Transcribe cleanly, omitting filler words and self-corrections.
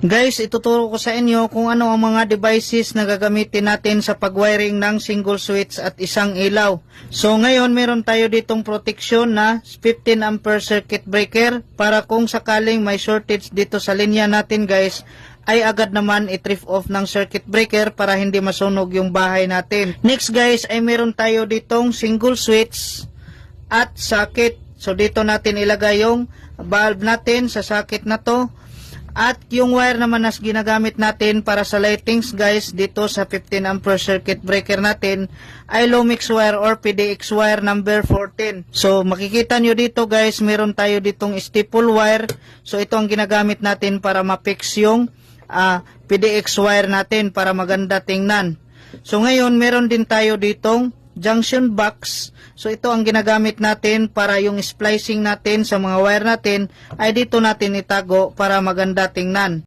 Guys, ituturo ko sa inyo kung ano ang mga devices na gagamitin natin sa pag-wiring ng single switch at isang ilaw. So ngayon meron tayo ditong protection na 15 ampere circuit breaker para kung sakaling may shortage dito sa linya natin guys, ay agad naman i-trip off ng circuit breaker para hindi masunog yung bahay natin. Next guys ay meron tayo ditong single switch at socket. So dito natin ilagay yung bulb natin sa socket na to. At yung wire naman na ginagamit natin para sa lightings guys dito sa 15 ampere circuit breaker natin ay low mix wire or PDX wire number 14. So makikita nyo dito guys, meron tayo ditong staple wire. So ito ang ginagamit natin para ma-fix yung PDX wire natin para maganda tingnan. So ngayon meron din tayo ditong junction box. So ito ang ginagamit natin para yung splicing natin sa mga wire natin ay dito natin itago para maganda tingnan.